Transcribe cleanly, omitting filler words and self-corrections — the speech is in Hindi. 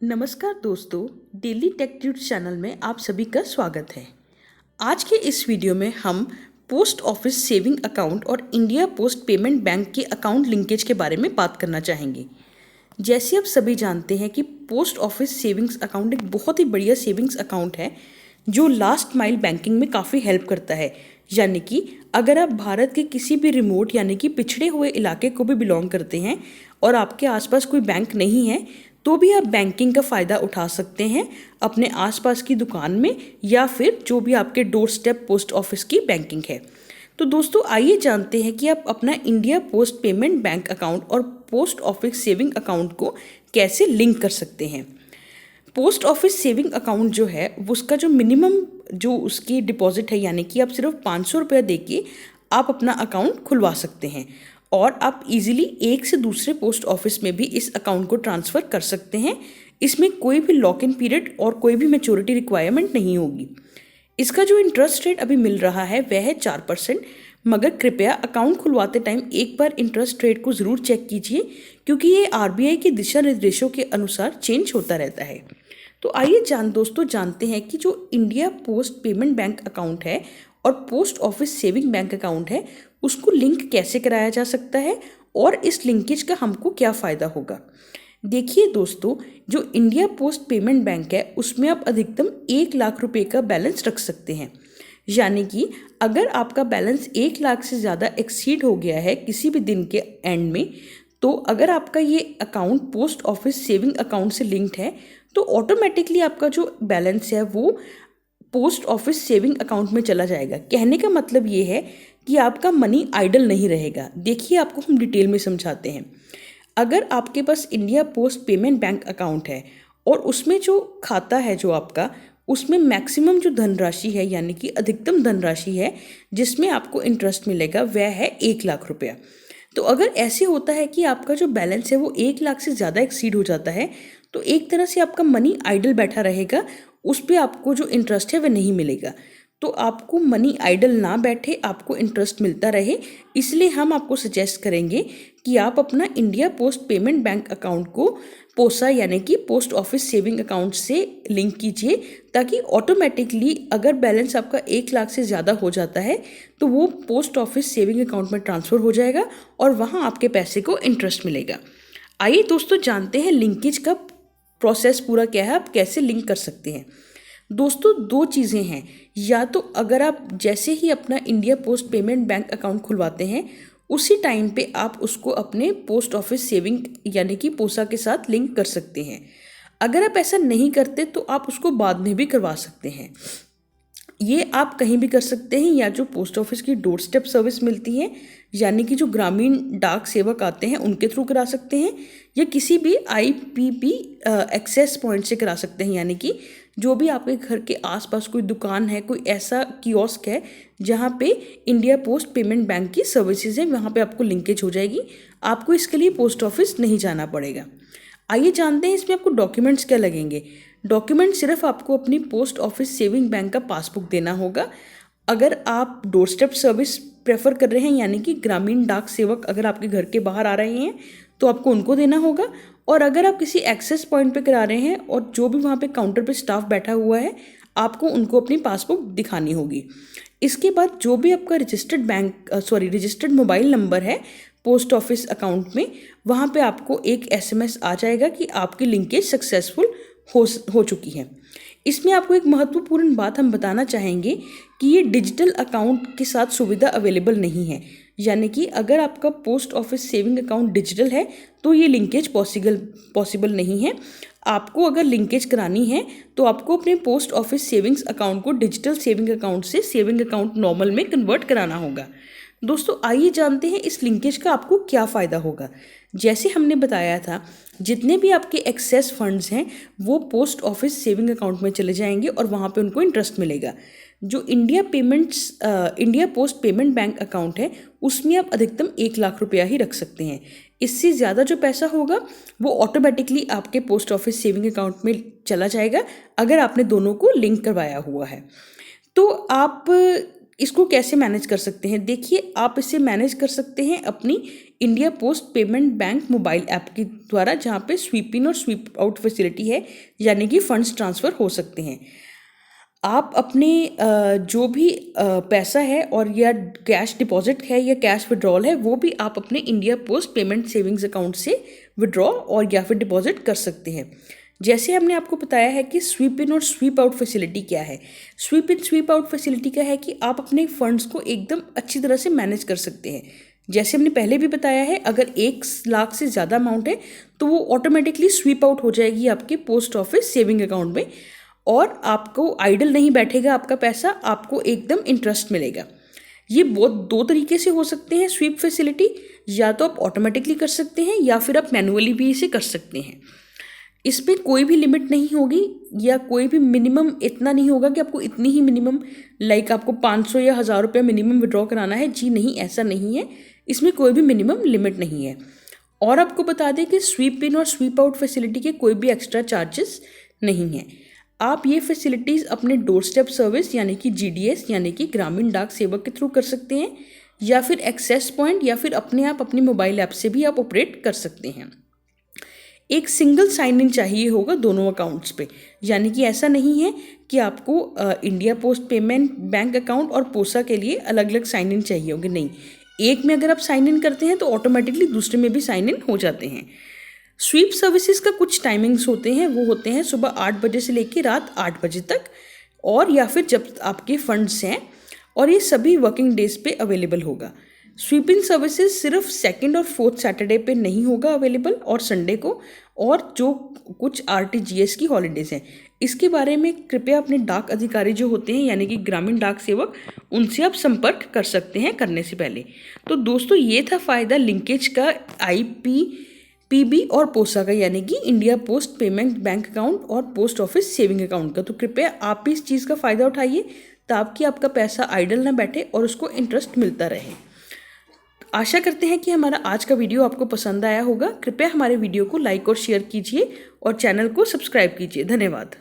नमस्कार दोस्तों, डेली टेक ट्यूट चैनल में आप सभी का स्वागत है। आज के इस वीडियो में हम पोस्ट ऑफिस सेविंग अकाउंट और इंडिया पोस्ट पेमेंट बैंक के अकाउंट लिंकेज के बारे में बात करना चाहेंगे। जैसे आप सभी जानते हैं कि पोस्ट ऑफिस सेविंग्स अकाउंट एक बहुत ही बढ़िया सेविंग्स अकाउंट है जो लास्ट माइल बैंकिंग में काफ़ी हेल्प करता है। यानी कि अगर आप भारत के किसी भी रिमोट यानी कि पिछड़े हुए इलाके को भी बिलोंग करते हैं और आपके आसपास कोई बैंक नहीं है तो भी आप बैंकिंग का फ़ायदा उठा सकते हैं अपने आसपास की दुकान में या फिर जो भी आपके डोर स्टेप पोस्ट ऑफिस की बैंकिंग है। तो दोस्तों आइए जानते हैं कि आप अपना India post payment bank account और पोस्ट ऑफिस सेविंग अकाउंट को कैसे लिंक कर सकते हैं। पोस्ट ऑफिस सेविंग अकाउंट जो है उसका जो मिनिमम जो उसकी डिपॉजिट है यानी कि आप सिर्फ 500 रुपया दे के आप अपना अकाउंट खुलवा सकते हैं और आप इजीली एक से दूसरे पोस्ट ऑफिस में भी इस अकाउंट को ट्रांसफ़र कर सकते हैं। इसमें कोई भी लॉक इन पीरियड और कोई भी मैच्योरिटी रिक्वायरमेंट नहीं होगी। इसका जो इंटरेस्ट रेट अभी मिल रहा है वह है 4%, मगर कृपया अकाउंट खुलवाते टाइम एक बार इंटरेस्ट रेट को ज़रूर चेक कीजिए क्योंकि ये आरबीआई के दिशा निर्देशों के अनुसार चेंज होता रहता है। तो आइए दोस्तों जानते हैं कि जो India post payment bank account है और post office saving bank account है उसको लिंक कैसे कराया जा सकता है और इस लिंकेज का हमको क्या फ़ायदा होगा। देखिए दोस्तों, जो इंडिया पोस्ट पेमेंट बैंक है उसमें आप अधिकतम 1 लाख रुपए का बैलेंस रख सकते हैं। यानी कि अगर आपका बैलेंस 1 लाख से ज़्यादा एक्सीड हो गया है किसी भी दिन के एंड में, तो अगर आपका ये account post office saving account से लिंक्ड है तो ऑटोमेटिकली आपका जो बैलेंस है वो पोस्ट ऑफिस सेविंग अकाउंट में चला जाएगा। कहने का मतलब ये है कि आपका मनी आइडल नहीं रहेगा। देखिए आपको हम डिटेल में समझाते हैं। अगर आपके पास India post payment bank account है और उसमें जो खाता है जो आपका उसमें मैक्सिमम जो धनराशि है यानी कि अधिकतम धनराशि है जिसमें आपको इंटरेस्ट मिलेगा वह है 1 लाख रुपया। तो अगर ऐसे होता है कि आपका जो बैलेंस है वो 1 लाख से ज़्यादा एक्सीड हो जाता है तो एक तरह से आपका मनी आइडल बैठा रहेगा, उस पर आपको जो इंटरेस्ट है वह नहीं मिलेगा। तो आपको मनी आइडल ना बैठे, आपको इंटरेस्ट मिलता रहे, इसलिए हम आपको सजेस्ट करेंगे कि आप अपना India post payment bank account को पोसा यानी कि पोस्ट ऑफिस सेविंग अकाउंट से लिंक कीजिए ताकि ऑटोमेटिकली अगर बैलेंस आपका 1 लाख से ज़्यादा हो जाता है तो वो पोस्ट ऑफिस सेविंग अकाउंट में ट्रांसफ़र हो जाएगा और वहाँ आपके पैसे को इंटरेस्ट मिलेगा। आइए दोस्तों जानते हैं लिंकेज का प्रोसेस पूरा क्या है, आप कैसे लिंक कर सकते हैं। दोस्तों दो चीज़ें हैं, या तो अगर आप जैसे ही अपना India post payment bank account खुलवाते हैं उसी टाइम पे आप उसको अपने पोस्ट ऑफिस सेविंग यानी कि पोसा के साथ लिंक कर सकते हैं। अगर आप ऐसा नहीं करते तो आप उसको बाद में भी करवा सकते हैं। ये आप कहीं भी कर सकते हैं, या जो पोस्ट ऑफिस की डोर स्टेप सर्विस मिलती है यानी कि जो ग्रामीण डाक सेवक आते हैं उनके थ्रू करा सकते हैं, या किसी भी आईपीपी एक्सेस पॉइंट से करा सकते हैं। यानी कि जो भी आपके घर के आसपास कोई दुकान है, कोई ऐसा कियोस्क है जहाँ पे इंडिया पोस्ट पेमेंट बैंक की सर्विसेज है, वहाँ पे आपको लिंकेज हो जाएगी। आपको इसके लिए पोस्ट ऑफिस नहीं जाना पड़ेगा। आइए जानते हैं इसमें आपको डॉक्यूमेंट्स क्या लगेंगे। डॉक्यूमेंट सिर्फ आपको अपनी पोस्ट ऑफिस सेविंग बैंक का पासबुक देना होगा। अगर आप डोर स्टेप सर्विस प्रेफर कर रहे हैं यानी कि ग्रामीण डाक सेवक अगर आपके घर के बाहर आ रहे हैं तो आपको उनको देना होगा, और अगर आप किसी एक्सेस पॉइंट पे करा रहे हैं और जो भी वहाँ पे काउंटर पे स्टाफ बैठा हुआ है आपको उनको अपनी पासबुक दिखानी होगी। इसके बाद जो भी आपका रजिस्टर्ड मोबाइल नंबर है पोस्ट ऑफिस अकाउंट में, वहाँ पे आपको एक एसएमएस आ जाएगा कि आपकी लिंकेज सक्सेसफुल हो चुकी है। इसमें आपको एक महत्वपूर्ण बात हम बताना चाहेंगे कि ये डिजिटल अकाउंट के साथ सुविधा अवेलेबल नहीं है। यानी कि अगर आपका post office saving account digital है तो ये लिंकेज पॉसिबल नहीं है। आपको अगर लिंकेज करानी है तो आपको अपने पोस्ट ऑफिस सेविंग्स अकाउंट को डिजिटल सेविंग अकाउंट से सेविंग अकाउंट नॉर्मल में कन्वर्ट कराना होगा। दोस्तों आइए जानते हैं इस लिंकेज का आपको क्या फ़ायदा होगा। जैसे हमने बताया था जितने भी आपके एक्सेस फंड्स हैं वो पोस्ट ऑफिस सेविंग अकाउंट में चले जाएंगे और वहाँ पे उनको इंटरेस्ट मिलेगा। जो India post payment bank account है उसमें आप अधिकतम 1 लाख रुपया ही रख सकते हैं। इससे ज़्यादा जो पैसा होगा वो ऑटोमेटिकली आपके पोस्ट ऑफिस सेविंग अकाउंट में चला जाएगा अगर आपने दोनों को लिंक करवाया हुआ है। तो आप इसको कैसे मैनेज कर सकते हैं? देखिए, आप इसे मैनेज कर सकते हैं अपनी India post payment bank mobile app के द्वारा, जहाँ पे स्वीप इन और स्वीप आउट फैसिलिटी है, यानी कि फंड्स ट्रांसफ़र हो सकते हैं। आप अपने जो भी पैसा है और या कैश डिपॉजिट है या कैश विड्रॉल है, वो भी आप अपने India post payment savings account से विड्रॉ और या फिर डिपॉजिट कर सकते हैं। जैसे हमने आपको बताया है कि स्वीप इन और स्वीप आउट फैसिलिटी क्या है। स्वीप इन स्वीप आउट फैसिलिटी क्या है कि आप अपने फंड्स को एकदम अच्छी तरह से मैनेज कर सकते हैं। जैसे हमने पहले भी बताया है, अगर 1 लाख से ज़्यादा अमाउंट है तो वो ऑटोमेटिकली स्वीप आउट हो जाएगी आपके पोस्ट ऑफिस सेविंग अकाउंट में, और आपको आइडल नहीं बैठेगा आपका पैसा, आपको एकदम इंटरेस्ट मिलेगा। ये बहुत 2 तरीके से हो सकते हैं स्वीप फैसिलिटी, या तो आप ऑटोमेटिकली कर सकते हैं या फिर आप मैनुअली भी इसे कर सकते हैं। इसमें कोई भी लिमिट नहीं होगी या कोई भी मिनिमम इतना नहीं होगा कि आपको इतनी ही मिनिमम, लाइक आपको 500 या 1000 रुपये मिनिमम विड्रॉ कराना है। जी नहीं, ऐसा नहीं है, इसमें कोई भी मिनिमम लिमिट नहीं है। और आपको बता दें कि स्वीप इन और स्वीप आउट फैसिलिटी के कोई भी एक्स्ट्रा चार्जेस नहीं हैं। आप ये फैसिलिटीज़ अपने डोर स्टेप सर्विस यानी कि GDS यानी कि ग्रामीण डाक सेवक के थ्रू कर सकते हैं, या फिर एक्सेस पॉइंट, या फिर अपने आप अपनी मोबाइल ऐप से भी आप ऑपरेट कर सकते हैं। एक सिंगल साइन इन चाहिए होगा दोनों अकाउंट्स पे, यानी कि ऐसा नहीं है कि आपको India post payment bank account और पोसा के लिए अलग अलग साइन इन चाहिए होंगे, नहीं। एक में अगर आप साइन इन करते हैं तो ऑटोमेटिकली दूसरे में भी साइन इन हो जाते हैं। स्वीप सर्विसेज का कुछ टाइमिंग्स होते हैं, वो होते हैं सुबह 8 बजे से लेकर रात 8 बजे तक, और या फिर जब आपके फंड्स हैं, और ये सभी वर्किंग डेज पे अवेलेबल होगा। स्वीपिंग सर्विसेज सिर्फ 2nd और 4th सैटरडे पे नहीं होगा अवेलेबल, और संडे को, और जो कुछ RTGS की हॉलीडेज़ हैं। इसके बारे में कृपया अपने डाक अधिकारी जो होते हैं यानी कि ग्रामीण डाक सेवक, उनसे आप संपर्क कर सकते हैं करने से पहले। तो दोस्तों, ये था फ़ायदा लिंकेज का IPPB और पोसा का, यानी कि India post payment bank account और पोस्ट ऑफिस सेविंग अकाउंट का। तो कृपया आप भी इस चीज़ का फ़ायदा उठाइए, ताकि आपका पैसा आइडल ना बैठे और उसको इंटरेस्ट मिलता रहे। आशा करते हैं कि हमारा आज का वीडियो आपको पसंद आया होगा। कृपया हमारे वीडियो को लाइक और शेयर कीजिए और चैनल को सब्सक्राइब कीजिए। धन्यवाद।